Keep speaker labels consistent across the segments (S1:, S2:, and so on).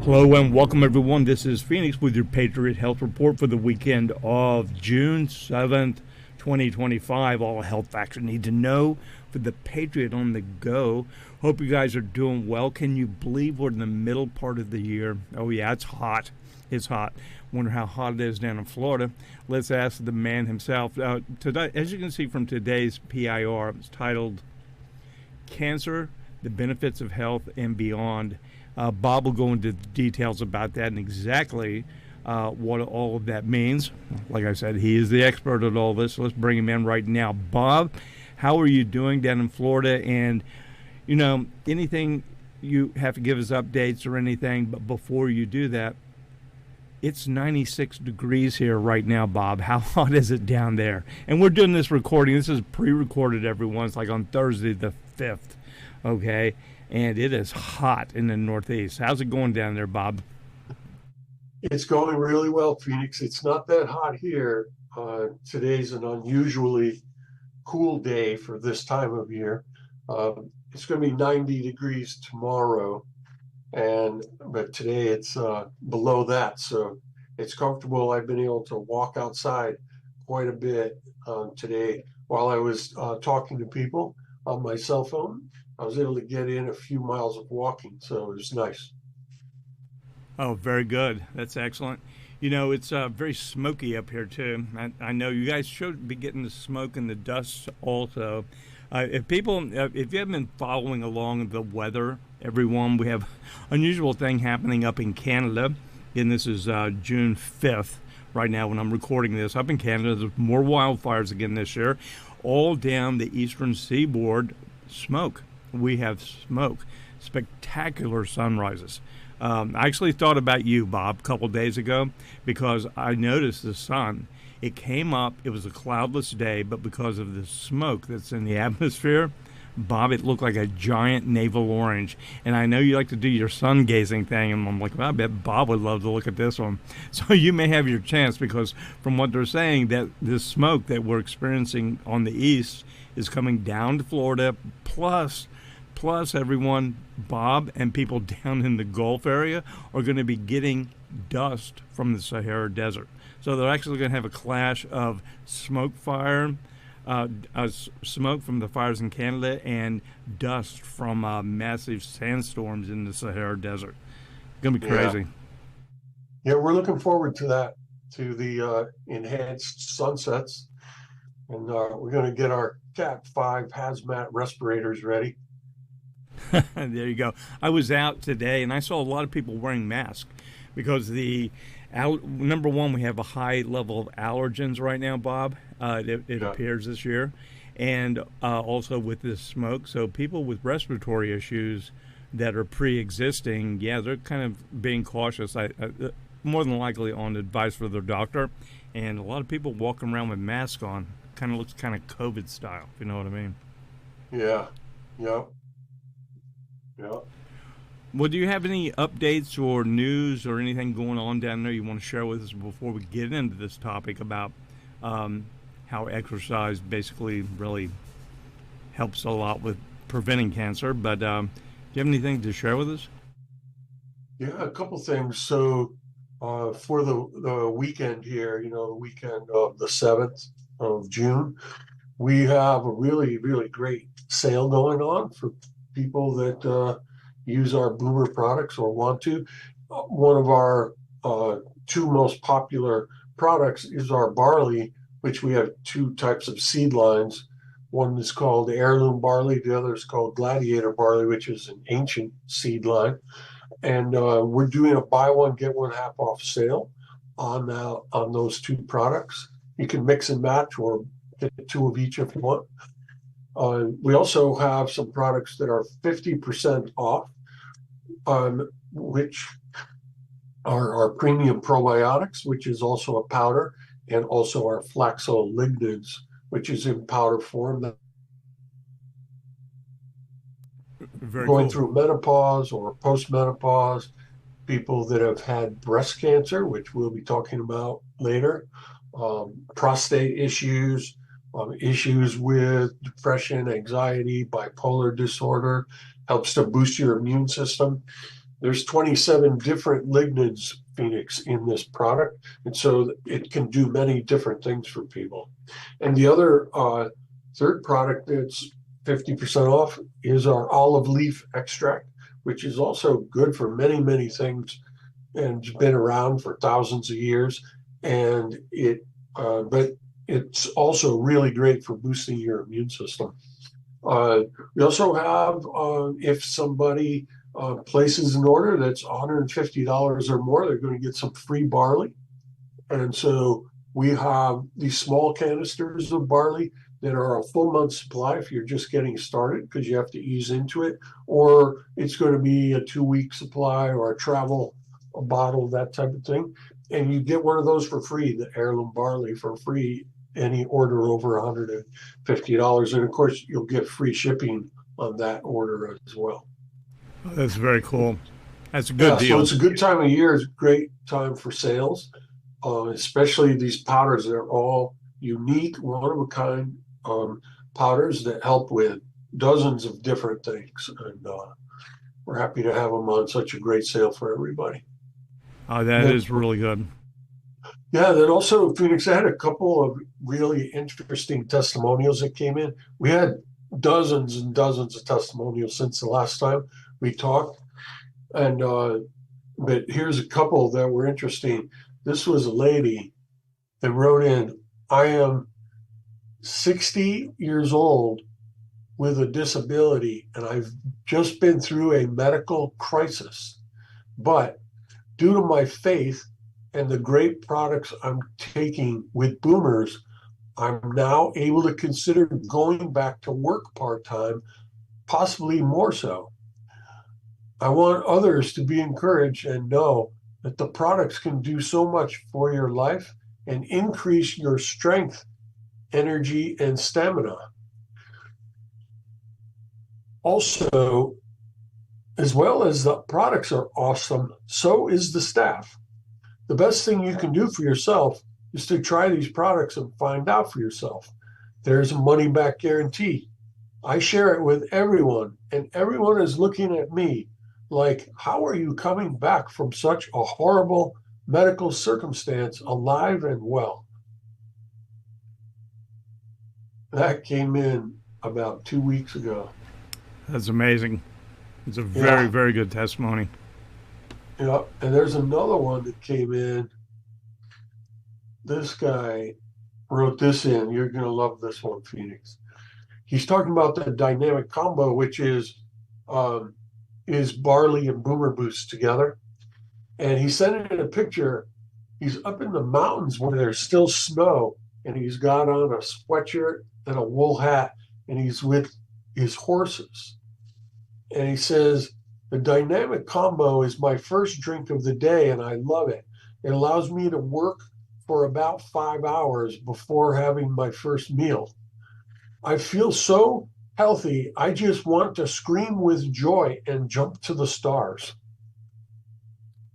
S1: Hello and welcome everyone. This is Phoenix with your Patriot Health Report for the weekend of June 7th, 2025. All health facts you need to know for the Patriot on the go. Hope you guys are doing well. Can you believe we're in the middle part of the year? Oh yeah, it's hot. It's hot. Wonder how hot it is down in Florida. Let's ask the man himself. Today, as you can see from today's PIR, it's titled Cancer, the Benefits of Health and Beyond. Bob will go into details about that and exactly what all of that means. Like I said, he is the expert at all this, so let's bring him in right now. Bob, how are you doing down in Florida? And, you know, anything you have to give us updates or anything, but before you do that, it's 96 degrees here right now, Bob. How hot is it down there? And we're doing this recording. This is pre-recorded, everyone. It's like on Thursday the 5th, okay? And it is hot in the Northeast. How's it going down there, Bob?
S2: It's going really well, Phoenix. It's not that hot here. Today's an unusually cool day for this time of year. It's going to be 90 degrees tomorrow, but today it's below that, so it's comfortable. I've been able to walk outside quite a bit today while I was talking to people on my cell phone. I was able to get in a few miles of walking, so it was nice.
S1: Oh, very good. That's excellent. You know, it's very smoky up here, too. I know you guys should be getting the smoke and the dust also. If you haven't been following along the weather, everyone, we have unusual thing happening up in Canada. And this is June 5th right now when I'm recording this. Up in Canada, there's more wildfires again this year. All down the eastern seaboard, smoke. We have smoke, spectacular sunrises. I actually thought about you, Bob, a couple days ago because I noticed the sun. It came up, it was a cloudless day, but because of the smoke that's in the atmosphere, Bob, it looked like a giant navel orange. And I know you like to do your sun gazing thing, and I'm like, well, I bet Bob would love to look at this one. So you may have your chance because from what they're saying, that this smoke that we're experiencing on the east is coming down to Florida, plus everyone, Bob and people down in the Gulf area are going to be getting dust from the Sahara Desert. So they're actually going to have a clash of smoke from the fires in Canada and dust from massive sandstorms in the Sahara Desert. It's going to be crazy.
S2: Yeah, we're looking forward to that, to the enhanced sunsets. And we're going to get our Cat 5 hazmat respirators ready.
S1: There you go. I was out today and I saw a lot of people wearing masks because number one, we have a high level of allergens right now, Bob. It appears this year, and also with this smoke. So people with respiratory issues that are pre-existing, they're kind of being cautious. More than likely on advice for their doctor, and a lot of people walking around with masks on. Kind of looks kind of COVID style, if you know what I mean.
S2: Yeah. Yeah.
S1: Well, do you have any updates or news or anything going on down there you want to share with us before we get into this topic about how exercise basically really helps a lot with preventing cancer? But do you have anything to share with us?
S2: Yeah, a couple things. So for the weekend here, the weekend of the 7th of June, we have a really, really great sale going on for people that use our Boomer products or want to. One of our two most popular products is our barley, which we have two types of seed lines. One is called heirloom barley. The other is called gladiator barley, which is an ancient seed line. And we're doing a buy one, get one half off sale on those two products. You can mix and match or get two of each if you want. We also have some products that are 50% off, which are our premium probiotics, which is also a powder, and also our flaxolignans, which is in powder form. That
S1: Very
S2: going
S1: cool.
S2: through menopause or postmenopause, people that have had breast cancer, which we'll be talking about later, prostate issues, issues with depression, anxiety, bipolar disorder, helps to boost your immune system. There's 27 different lignans, Phoenix, in this product. And so it can do many different things for people. And the other third product that's 50% off is our olive leaf extract, which is also good for many, many things and it's been around for thousands of years. And but it's also really great for boosting your immune system. We also have, if somebody places an order that's $150 or more, they're going to get some free barley. And so we have these small canisters of barley that are a full month supply if you're just getting started because you have to ease into it, or it's going to be a 2 week supply or a travel a bottle, that type of thing. And you get one of those for free, the heirloom barley for free, any order over $150. And of course, you'll get free shipping on that order as well.
S1: That's very cool. That's a good
S2: Yeah, so
S1: deal.
S2: it's a good time of year. It's a great time for sales, especially these powders. They're all unique, one of a kind powders that help with dozens of different things. And we're happy to have them on such a great sale for everybody.
S1: That
S2: Then,
S1: is really good.
S2: yeah, then also Phoenix, I had a couple of really interesting testimonials that came in. We had dozens and dozens of testimonials since the last time we talked. And but here's a couple that were interesting. This was a lady that wrote in, I am 60 years old with a disability, and I've just been through a medical crisis. But due to my faith and the great products I'm taking with Boomers, I'm now able to consider going back to work part time, possibly more so. I want others to be encouraged and know that the products can do so much for your life and increase your strength, energy, and stamina. Also, as well as the products are awesome, so is the staff. The best thing you can do for yourself is to try these products and find out for yourself. There's a money back guarantee. I share it with everyone, and everyone is looking at me like, how are you coming back from such a horrible medical circumstance alive and well? That came in about 2 weeks ago.
S1: That's amazing. It's a very,
S2: Yeah,
S1: very good testimony.
S2: yeah. And there's another one that came in. This guy wrote this in. You're going to love this one, Phoenix. He's talking about the dynamic combo, which um, is barley and boomer boost together. And he sent in a picture. He's up in the mountains where there's still snow, and he's got on a sweatshirt and a wool hat, and he's with his horses. And he says, the dynamic combo is my first drink of the day, and I love it. It allows me to work for about 5 hours before having my first meal. I feel so healthy. I just want to scream with joy and jump to the stars.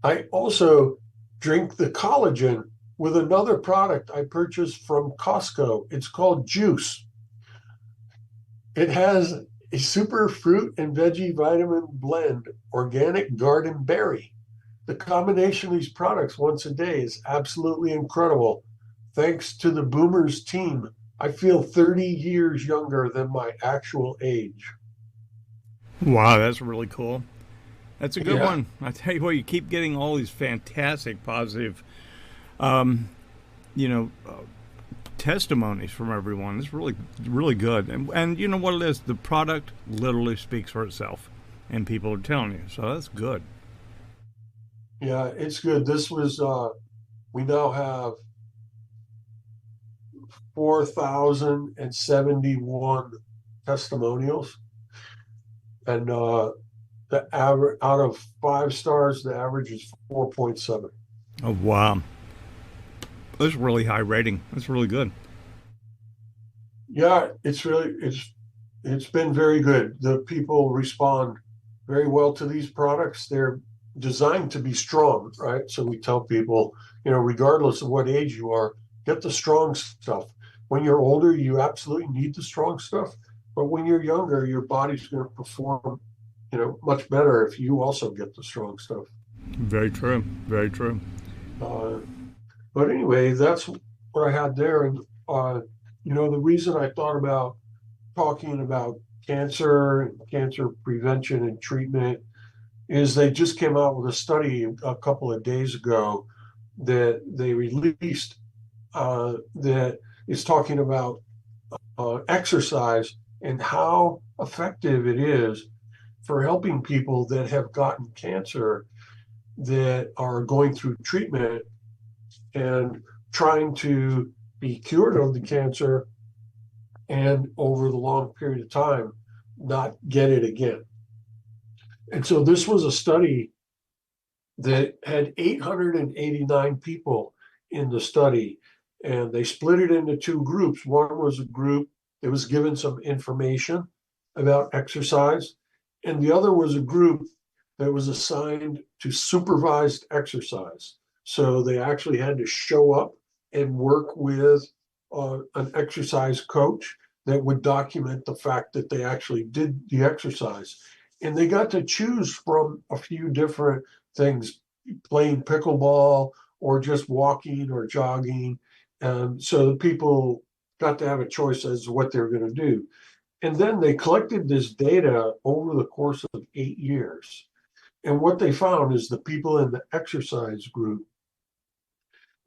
S2: I also drink the collagen with another product I purchased from Costco. It's called Juice. It has a super fruit and veggie vitamin blend, organic garden berry. The combination of these products once a day is absolutely incredible. Thanks to the Boomers team, I feel 30 years younger than my actual age.
S1: Wow, that's really cool. That's a good
S2: Yeah,
S1: one. I tell you what, you keep getting all these fantastic, positive, um, you know, testimonies from everyone. It's really, really good. And you know what it is? The product literally speaks for itself, and people are telling you. So that's good.
S2: yeah, it's good. We now have 4,071 testimonials. And the average out of 5 stars, the average is 4.7.
S1: Oh wow! That's really high rating. That's really good.
S2: Yeah, it's been very good. The people respond very well to these products. They're designed to be strong, right? So we tell people, regardless of what age you are, get the strong stuff. When you're older, you absolutely need the strong stuff. But when you're younger, your body's going to perform, much better if you also get the strong stuff.
S1: Very true. Very true.
S2: Uh, but anyway, that's what I had there. And, the reason I thought about talking about cancer and cancer prevention and treatment is they just came out with a study a couple of days ago that they released that is talking about exercise and how effective it is for helping people that have gotten cancer that are going through treatment and trying to be cured of the cancer and over the long period of time not get it again. And so this was a study that had 889 people in the study, and they split it into two groups. One was a group that was given some information about exercise, and the other was a group that was assigned to supervised exercise. So they actually had to show up and work with an exercise coach that would document the fact that they actually did the exercise. And they got to choose from a few different things, playing pickleball or just walking or jogging. And so the people got to have a choice as to what they're going to do. And then they collected this data over the course of 8 years. And what they found is the people in the exercise group,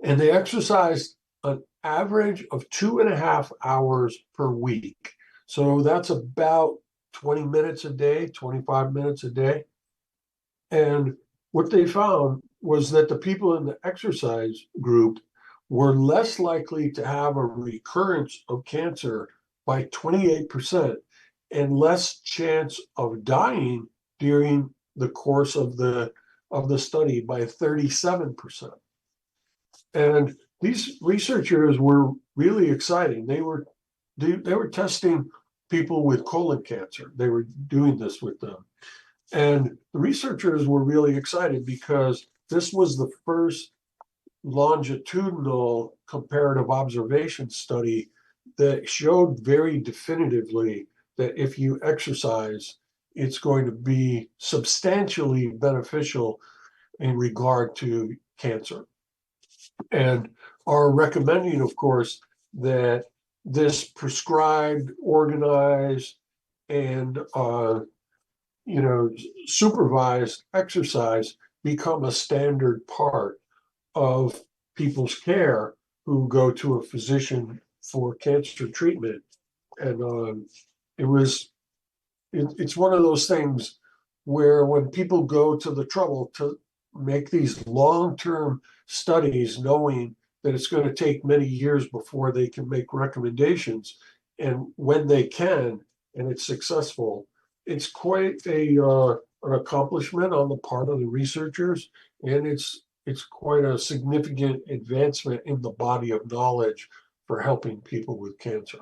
S2: and they exercised an average of 2.5 hours per week. So that's about 20 minutes a day, 25 minutes a day. And what they found was that the people in the exercise group were less likely to have a recurrence of cancer by 28% and less chance of dying during the course of the study by 37%. And these researchers were really exciting. They were testing people with colon cancer. They were doing this with them. And the researchers were really excited because this was the first longitudinal comparative observation study that showed very definitively that if you exercise, it's going to be substantially beneficial in regard to cancer. And are recommending, of course, that this prescribed, organized, and supervised exercise become a standard part of people's care who go to a physician for cancer treatment. And it's one of those things where when people go to the trouble to make these long-term studies, knowing that it's going to take many years before they can make recommendations, and when they can, and it's successful, it's quite an accomplishment on the part of the researchers, and it's quite a significant advancement in the body of knowledge for helping people with cancer.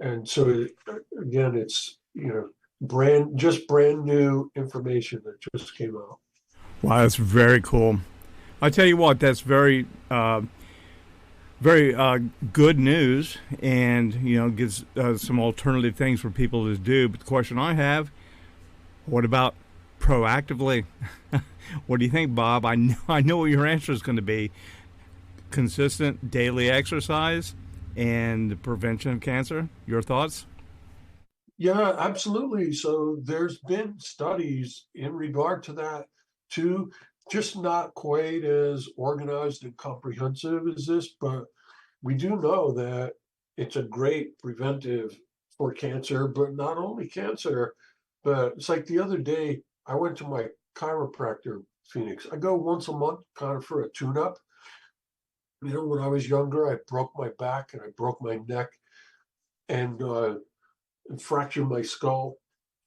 S2: And so again, it's brand new information that just came out.
S1: Wow, that's very cool. I tell you what, that's very good news, and gives some alternative things for people to do. But the question I have: what about proactively? What do you think, Bob? I know what your answer is going to be: consistent daily exercise and the prevention of cancer. Your thoughts?
S2: Yeah, absolutely. So there's been studies in regard to that too, just not quite as organized and comprehensive as this, but we do know that it's a great preventive for cancer, but not only cancer, but it's like the other day I went to my chiropractor, Phoenix. I go once a month kind of for a tune-up. When I was younger, I broke my back and I broke my neck and fractured my skull.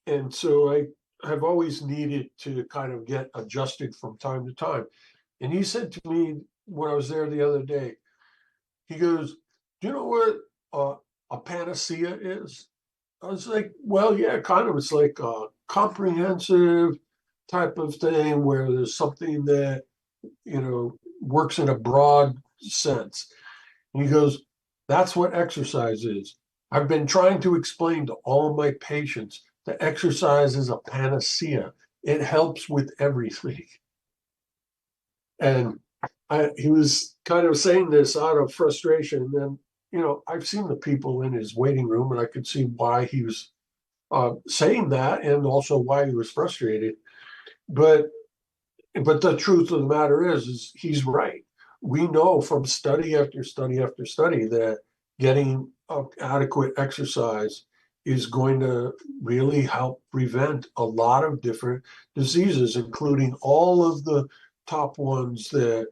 S2: And so I have always needed to kind of get adjusted from time to time. And he said to me when I was there the other day, He goes, "Do you know what a panacea is?" I was like, "Well, yeah, kind of. It's like a comprehensive type of thing where there's something that, works in a broad sense." And he goes, "That's what exercise is. I've been trying to explain to all my patients that exercise is a panacea. It helps with everything." And he was kind of saying this out of frustration. And, I've seen the people in his waiting room, and I could see why he was saying that and also why he was frustrated. But the truth of the matter is he's right. We know from study after study after study that getting adequate exercise is going to really help prevent a lot of different diseases, including all of the top ones that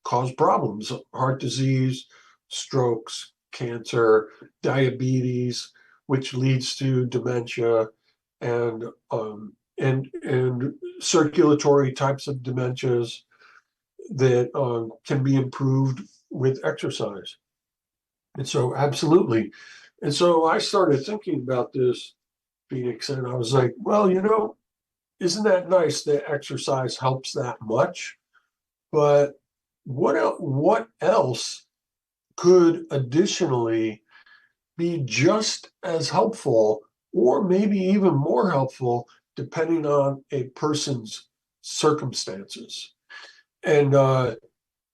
S2: cause problems: heart disease, strokes, cancer, diabetes, which leads to dementia, and circulatory types of dementias that can be improved with exercise. And so, absolutely. And so, I started thinking about this, Phoenix, and I was like, well, isn't that nice that exercise helps that much? But what else could additionally be just as helpful, or maybe even more helpful, depending on a person's circumstances? And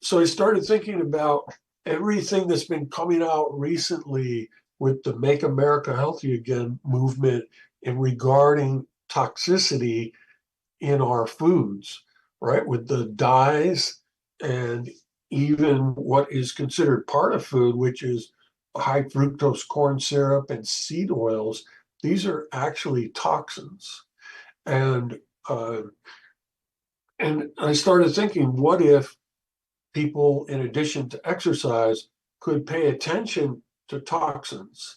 S2: so I started thinking about everything that's been coming out recently with the Make America Healthy Again movement in regarding toxicity in our foods, right? With the dyes and even what is considered part of food, which is high fructose corn syrup and seed oils. These are actually toxins. And uh, and I started thinking, what if people, in addition to exercise, could pay attention to toxins,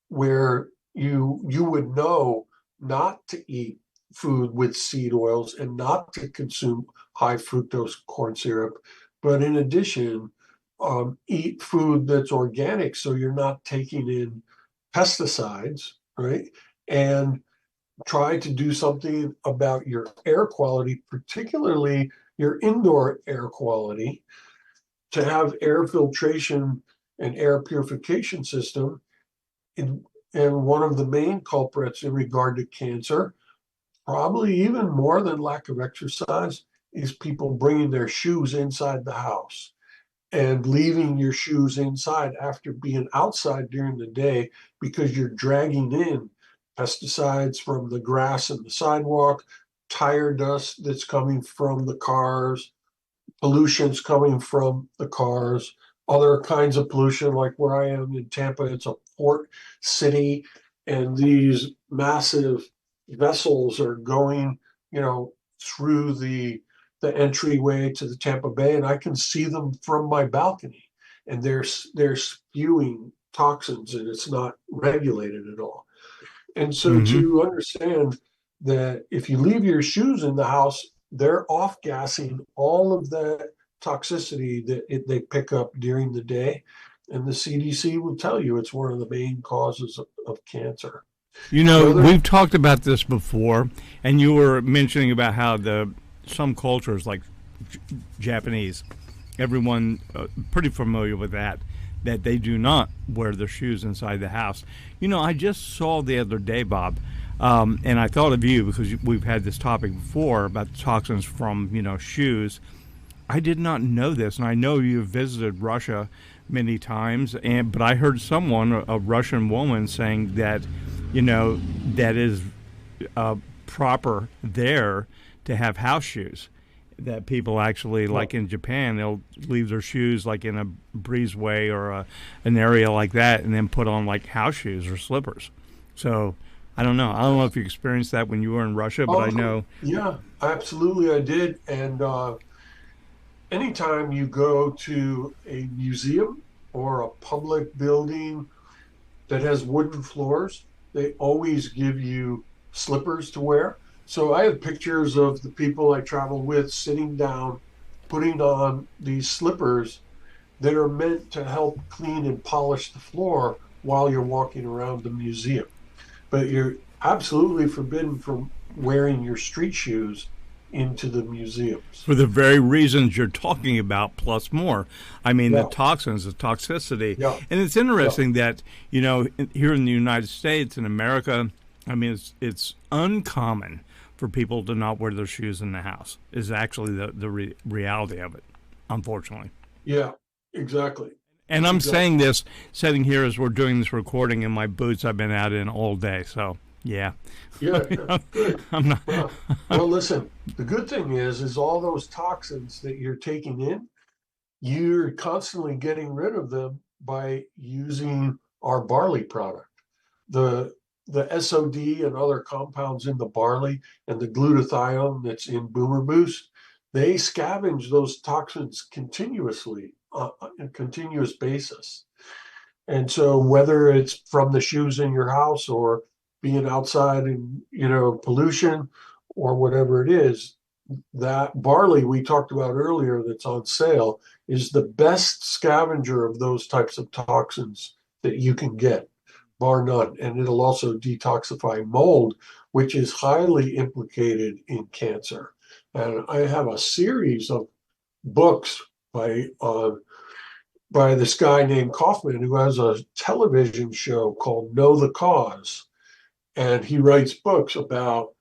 S2: where you would know not to eat food with seed oils and not to consume high fructose corn syrup, but in addition, eat food that's organic, so you're not taking in pesticides, right? And try to do something about your air quality, particularly your indoor air quality, to have air filtration and air purification system. In, and one of the main culprits in regard to cancer, probably even more than lack of exercise, is people bringing their shoes inside the house and leaving your shoes inside after being outside during the day, because you're dragging in pesticides from the grass and the sidewalk, tire dust that's coming from the cars, pollution's coming from the cars, other kinds of pollution, like where I am in Tampa, it's a port city, and these massive vessels are going, through the entryway to the Tampa Bay, and I can see them from my balcony, and they're spewing toxins, and it's not regulated at all. And so
S1: Hmm.
S2: to understand that if you leave your shoes in the house, they're off gassing all of that toxicity that they pick up during the day. And the CDC will tell you it's one of the main causes of cancer. The other,
S1: We've talked about this before, and you were mentioning about how the some cultures like Japanese, everyone pretty familiar with that they do not wear their shoes inside the house. I just saw the other day, Bob, and I thought of you because we've had this topic before about the toxins from shoes. I did not know this, and I know you've visited Russia many times, and but I heard someone, a Russian woman, saying that that is proper there to have house shoes. That people actually, like
S2: well,
S1: in Japan, they'll leave their shoes like in a breezeway or an area like that, and then put on like house shoes or slippers. So I don't know. I don't know if you experienced that when you were in Russia, but I
S2: oh,
S1: know.
S2: yeah, absolutely, I did. And anytime you go to a museum or a public building that has wooden floors, they always give you slippers to wear. So I have pictures of the people I travel with sitting down, putting on these slippers, that are meant to help clean and polish the floor while you're walking around the museum. But you're absolutely forbidden from wearing your street shoes into the museums.
S1: For the very reasons you're talking about, plus more. I mean, the
S2: Yeah,
S1: toxins, the toxicity.
S2: yeah,
S1: And it's
S2: yeah,
S1: interesting that, here in the United States, in America, I mean, it's uncommon for people to not wear their shoes in the house, is actually the reality of it, unfortunately.
S2: yeah, exactly.
S1: And I'm saying
S2: Exactly.
S1: this sitting here as we're doing this recording in my boots I've been out in all day. So, yeah.
S2: Yeah, yeah, good.
S1: I'm not.
S2: Well, listen, the good thing is all those toxins that you're taking in, you're constantly getting rid of them by using our barley product. The the SOD and other compounds in the barley and the glutathione that's in Boomer Boost, they scavenge those toxins continuously on a continuous basis. And so whether it's from the shoes in your house or being outside in, pollution or whatever it is, that barley we talked about earlier that's on sale is the best scavenger of those types of toxins that you can get, bar none. And it'll also detoxify mold, which is highly implicated in cancer. And I have a series of books by this guy named Kaufman who has a television show called Know the Cause. And he writes books about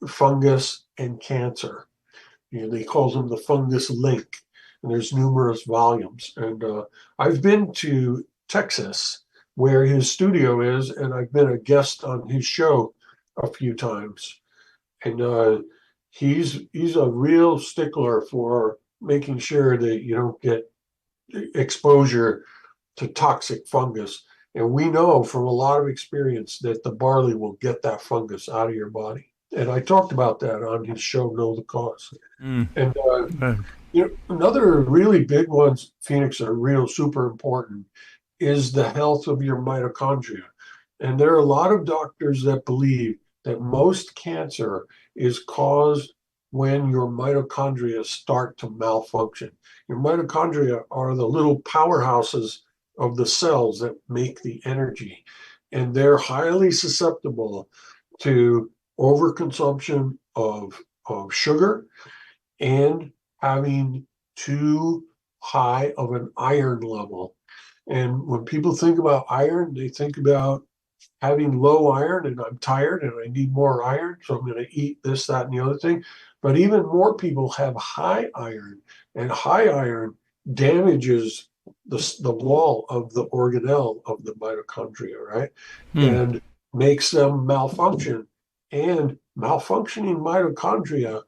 S2: fungus and cancer. He calls them the fungus link. And there's numerous volumes. And I've been to Texas where his studio is, and I've been a guest on his show a few times. And he's a real stickler for making sure that you don't get exposure to toxic fungus. And we know from a lot of experience that the barley will get that fungus out of your body. And I talked about that on his show, Know the Cause.
S1: Mm,
S2: And
S1: uh,
S2: another really big one, Phoenix, are real super important, is the health of your mitochondria. And there are a lot of doctors that believe that most cancer is caused when your mitochondria start to malfunction. Your mitochondria are the little powerhouses of the cells that make the energy, and they're highly susceptible to overconsumption of sugar and having too high of an iron level. And when people think about iron, they think about having low iron and I'm tired and I need more iron, so I'm going to eat this, that, and the other thing. But even more people have high iron, and high iron damages the wall of the organelle of the mitochondria, right?
S1: hmm.
S2: And makes them malfunction. And malfunctioning mitochondria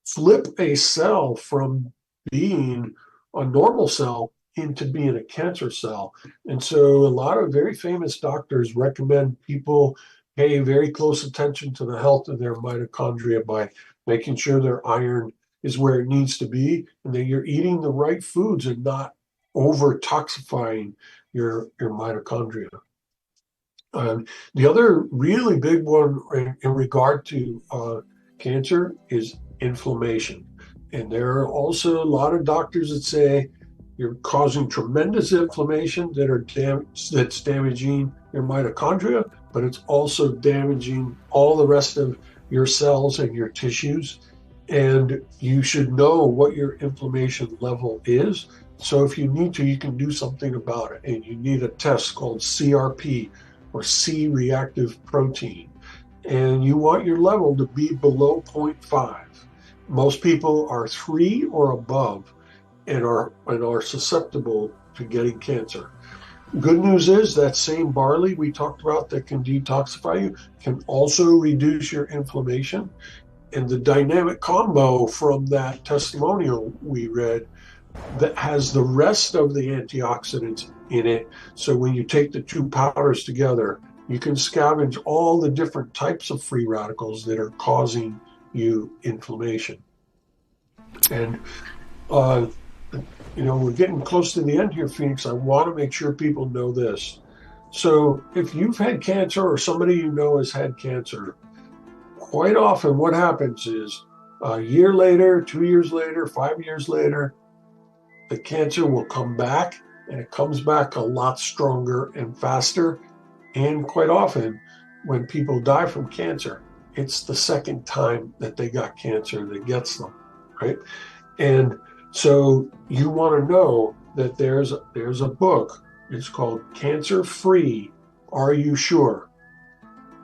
S2: flip a cell from being a normal cell into being a cancer cell. And so a lot of very famous doctors recommend people pay very close attention to the health of their mitochondria by making sure their iron is where it needs to be and that you're eating the right foods and not over toxifying your mitochondria. The other really big one in regard to cancer is inflammation. And there are also a lot of doctors that say you're causing tremendous inflammation that's damaging your mitochondria, but it's also damaging all the rest of your cells and your tissues. And you should know what your inflammation level is. So if you need to, you can do something about it. And you need a test called CRP, or C reactive protein. And you want your level to be below zero point 0.5. Most people are 3 or above and are susceptible to getting cancer. Good news is that same barley we talked about that can detoxify you can also reduce your inflammation. And the dynamic combo from that testimonial we read that has the rest of the antioxidants in it. So when you take the two powders together, you can scavenge all the different types of free radicals that are causing you inflammation. And, uh, we're getting close to the end here, Phoenix. I want to make sure people know this. So if you've had cancer or somebody you know has had cancer, quite often what happens is a year later, 2 years later, 5 years later, the cancer will come back, and it comes back a lot stronger and faster. And quite often, when people die from cancer, it's the second time that they got cancer that gets them, right? And so you want to know that there's a book. It's called Cancer Free. Are You Sure?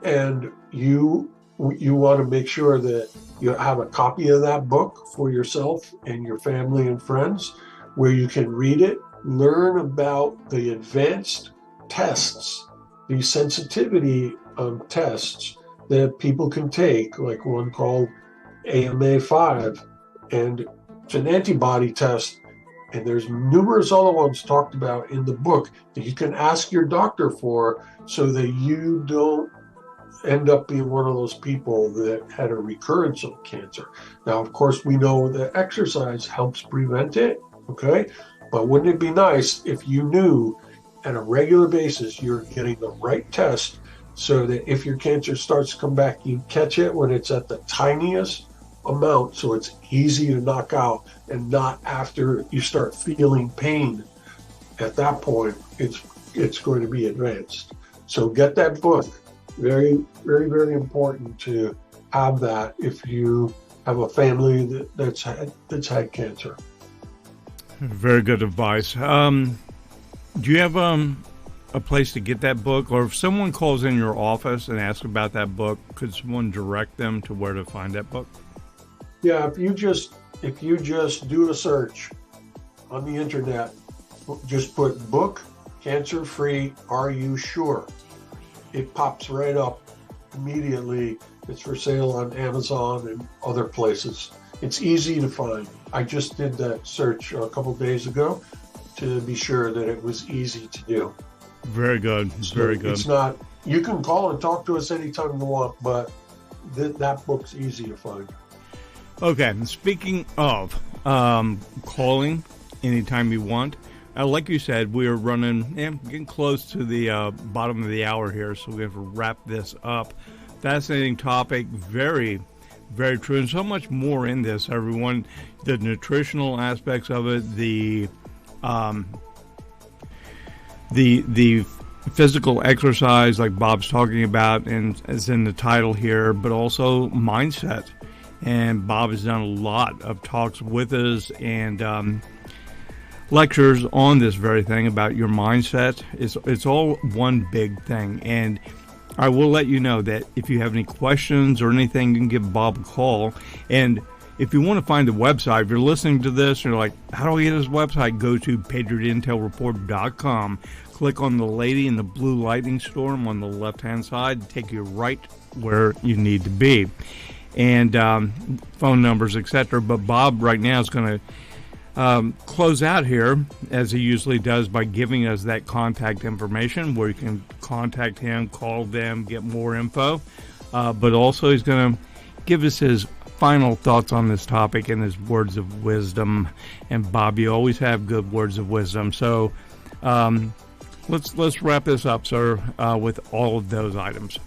S2: And you want to make sure that you have a copy of that book for yourself and your family and friends, where you can read it, learn about the advanced tests, the sensitivity tests that people can take, like one called AMA5, and it's an antibody test. And there's numerous other ones talked about in the book that you can ask your doctor for, so that you don't end up being one of those people that had a recurrence of cancer. Now, of course, we know that exercise helps prevent it, okay? But wouldn't it be nice if you knew on a regular basis you're getting the right test, so that if your cancer starts to come back, you catch it when it's at the tiniest amount, so it's easy to knock out, and not after you start feeling pain. At that point, it's going to be advanced. So get that book. Very, very, very important to have that if you have a family that's had cancer.
S1: Very good advice. Do you have a place to get that book, or if someone calls in your office and asks about that book, could someone direct them to where to find that book?
S2: Yeah, if you just do a search on the internet, just put book Cancer Free. Are You Sure? It pops right up immediately. It's for sale on Amazon and other places. It's easy to find. I just did that search a couple days ago to be sure that it was easy to do.
S1: Very good. Very good.
S2: It's not, you can call and talk to us anytime you want, but that book's easy to find.
S1: Okay, and speaking of calling anytime you want, like you said, we are getting close to the bottom of the hour here, so we have to wrap this up. Fascinating topic, very, very true, and so much more in this, everyone. The nutritional aspects of it, the physical exercise, like Bob's talking about, and as in the title here, but also mindset. And Bob has done a lot of talks with us and lectures on this very thing about your mindset. It's all one big thing. And I will let you know that if you have any questions or anything, you can give Bob a call. And if you want to find the website, if you're listening to this and you're like, how do I get this website? Go to PatriotIntelReport.com. Click on the lady in the blue lightning storm on the left-hand side. Take you right where you need to be. And phone numbers, etc. But Bob right now is going to close out here, as he usually does, by giving us that contact information where you can contact him, call them, get more info. But also he's going to give us his final thoughts on this topic and his words of wisdom. And Bob, you always have good words of wisdom. So let's wrap this up, sir, with all of those items.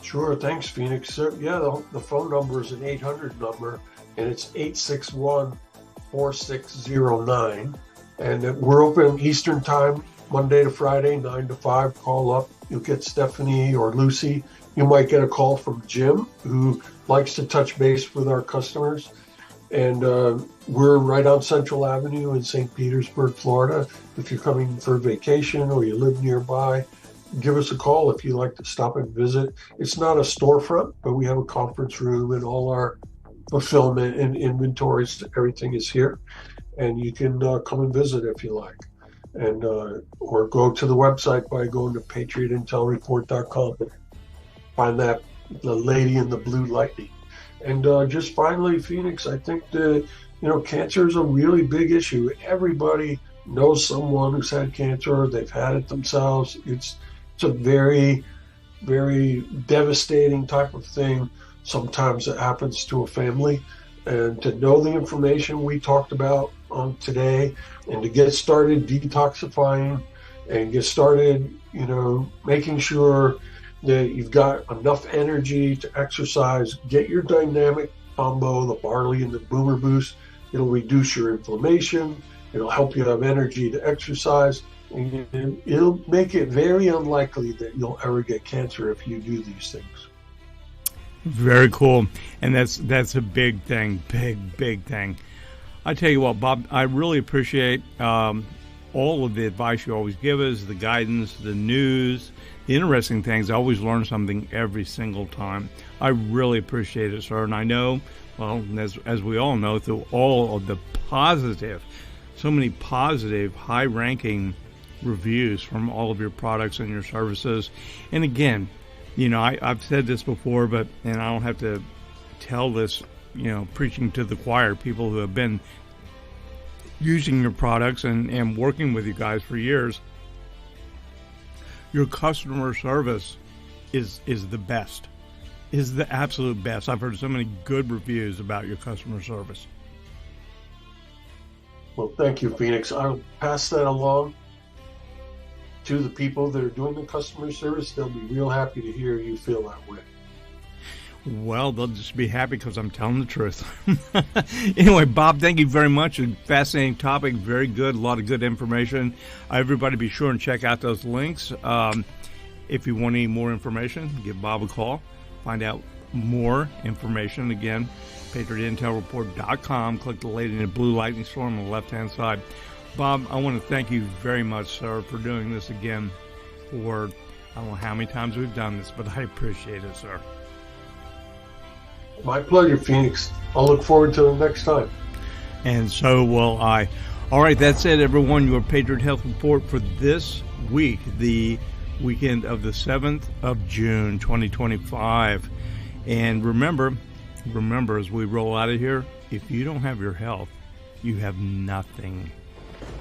S2: Sure. Thanks, Phoenix. So, yeah, the phone number is an 800 number, and it's 861-4609. And we're open Eastern time, Monday to Friday, 9 to 5. Call up. You'll get Stephanie or Lucy. You might get a call from Jim, who likes to touch base with our customers. And we're right on Central Avenue in St. Petersburg, Florida. If you're coming for vacation or you live nearby, give us a call if you'd like to stop and visit. It's not a storefront, but we have a conference room, and all our fulfillment and inventories, everything is here. And you can come and visit if you like. And or go to the website by going to PatriotIntelReport.com. Find that, the lady in the blue lightning. And just finally, Phoenix, I think that, cancer is a really big issue. Everybody knows someone who's had cancer, or they've had it themselves. It's a very, very devastating type of thing. Sometimes it happens to a family. And to know the information we talked about today, and to get started detoxifying and get started, making sure that you've got enough energy to exercise, get your dynamic combo, the barley and the boomer boost. It'll reduce your inflammation. It'll help you have energy to exercise. And it'll make it very unlikely that you'll ever get cancer if you do these things.
S1: Very cool. And that's a big thing, big thing. I tell you what, Bob, I really appreciate all of the advice you always give us, the guidance, the news, the interesting things. I always learn something every single time. I really appreciate it, sir. And I know, well, as we all know, through all of the positive, so many positive, high-ranking reviews from all of your products and your services. And again, you know, I've said this before, and I don't have to tell this, you know, preaching to the choir, people who have been using your products and working with you guys for years. Your customer service is the best, is the absolute best. I've heard so many good reviews about your customer service.
S2: Well, thank you, Phoenix. I'll pass that along to the people that are doing the customer service. They'll be real happy to hear you feel that way.
S1: Well, they'll just be happy because I'm telling the truth. Anyway, Bob, thank you very much. A fascinating topic, very good, a lot of good information. Everybody be sure and check out those links. If you want any more information, give Bob a call. Find out more information. Again, PatriotIntelReport.com. Click the lady in the blue lightning storm on the left-hand side. Bob, I want to thank you very much, sir, for doing this again for, I don't know how many times we've done this, but I appreciate it, sir.
S2: My pleasure, Phoenix. I'll look forward to the next time.
S1: And so will I. All right, that's it, everyone. Your Patriot Health Report for this week, the weekend of the 7th of June, 2025. And remember, as we roll out of here, if you don't have your health, you have nothing.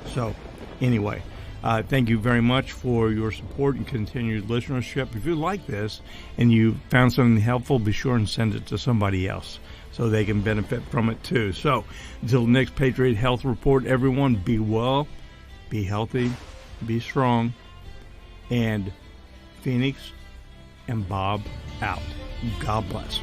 S1: So, anyway, thank you very much for your support and continued listenership. If you like this and you found something helpful, be sure and send it to somebody else so they can benefit from it too. So, until the next Patriot Health Report, everyone, be well, be healthy, be strong, and Phoenix and Bob out. God bless.